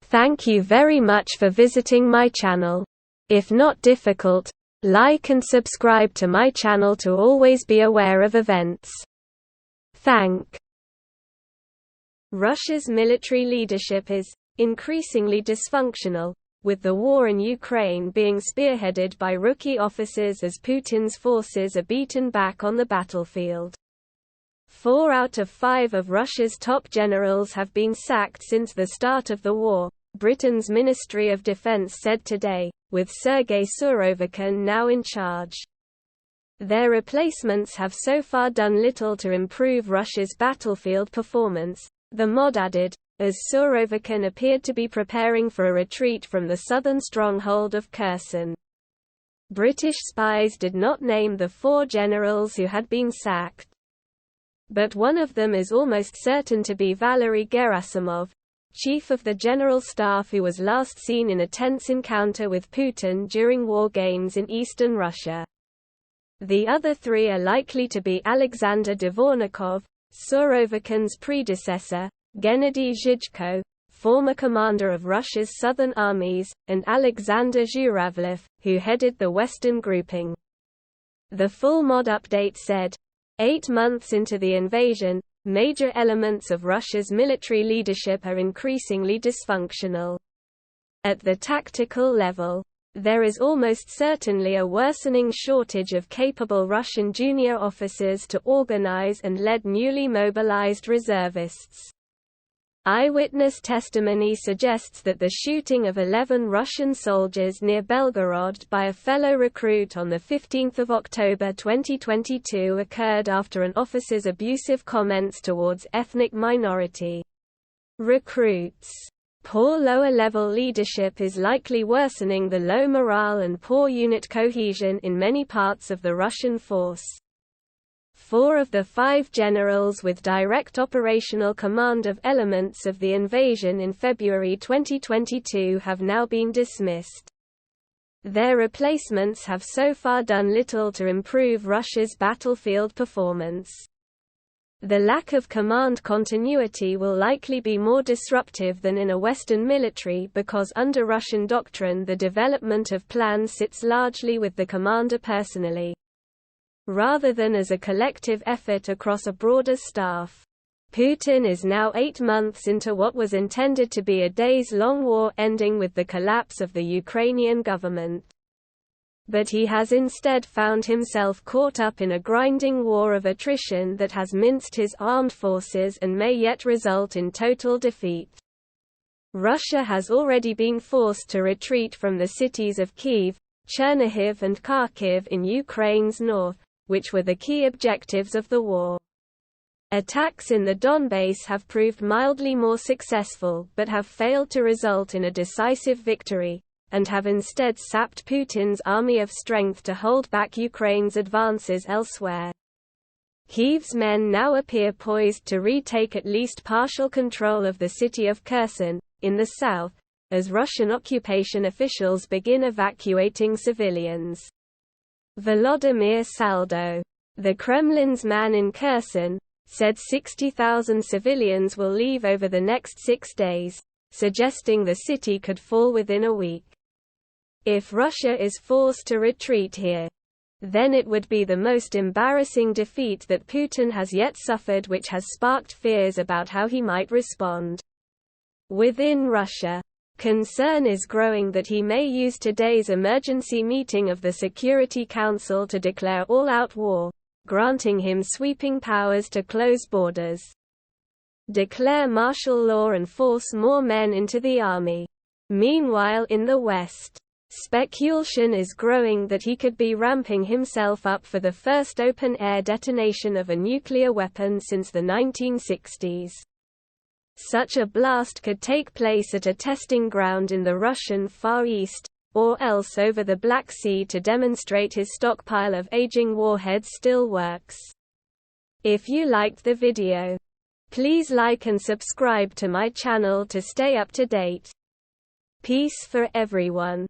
Thank you very much for visiting my channel. If not difficult, like and subscribe to my channel to always be aware of events. Thank. Russia's military leadership is increasingly dysfunctional, with the war in Ukraine being spearheaded by rookie officers as Putin's forces are beaten back on the battlefield. 4 out of 5 of Russia's top generals have been sacked since the start of the war, Britain's Ministry of Defense said today, with Sergei Surovikin now in charge. Their replacements have so far done little to improve Russia's battlefield performance, the MOD added, as Surovikin appeared to be preparing for a retreat from the southern stronghold of Kherson. British spies did not name the 4 generals who had been sacked, but one of them is almost certain to be Valery Gerasimov, chief of the General Staff, who was last seen in a tense encounter with Putin during war games in eastern Russia. The other 3 are likely to be Alexander Dvornikov, Surovikin's predecessor, Gennady Zhizhko, former commander of Russia's southern armies, and Alexander Zhuravlev, who headed the western grouping. The full MOD update said, 8 months into the invasion, major elements of Russia's military leadership are increasingly dysfunctional. At the tactical level, there is almost certainly a worsening shortage of capable Russian junior officers to organize and lead newly mobilized reservists. Eyewitness testimony suggests that the shooting of 11 Russian soldiers near Belgorod by a fellow recruit on 15 October 2022 occurred after an officer's abusive comments towards ethnic minority recruits. Poor lower-level leadership is likely worsening the low morale and poor unit cohesion in many parts of the Russian force. 4 of the 5 generals with direct operational command of elements of the invasion in February 2022 have now been dismissed. Their replacements have so far done little to improve Russia's battlefield performance. The lack of command continuity will likely be more disruptive than in a Western military because under Russian doctrine the development of plans sits largely with the commander personally, rather than as a collective effort across a broader staff. Putin is now 8 months into what was intended to be a days-long war ending with the collapse of the Ukrainian government. But he has instead found himself caught up in a grinding war of attrition that has minced his armed forces and may yet result in total defeat. Russia has already been forced to retreat from the cities of Kyiv, Chernihiv and Kharkiv in Ukraine's north, which were the key objectives of the war. Attacks in the Donbass have proved mildly more successful but have failed to result in a decisive victory, and have instead sapped Putin's army of strength to hold back Ukraine's advances elsewhere. Kyiv's men now appear poised to retake at least partial control of the city of Kherson, in the south, as Russian occupation officials begin evacuating civilians. Volodymyr Saldo, the Kremlin's man in Kherson, said 60,000 civilians will leave over the next 6 days, suggesting the city could fall within a week. If Russia is forced to retreat here, then it would be the most embarrassing defeat that Putin has yet suffered, which has sparked fears about how he might respond. Within Russia, concern is growing that he may use today's emergency meeting of the Security Council to declare all-out war, granting him sweeping powers to close borders, declare martial law and force more men into the army. Meanwhile in the West, speculation is growing that he could be ramping himself up for the first open-air detonation of a nuclear weapon since the 1960s. Such a blast could take place at a testing ground in the Russian Far East, or else over the Black Sea to demonstrate his stockpile of aging warheads still works. If you liked the video, please like and subscribe to my channel to stay up to date. Peace for everyone.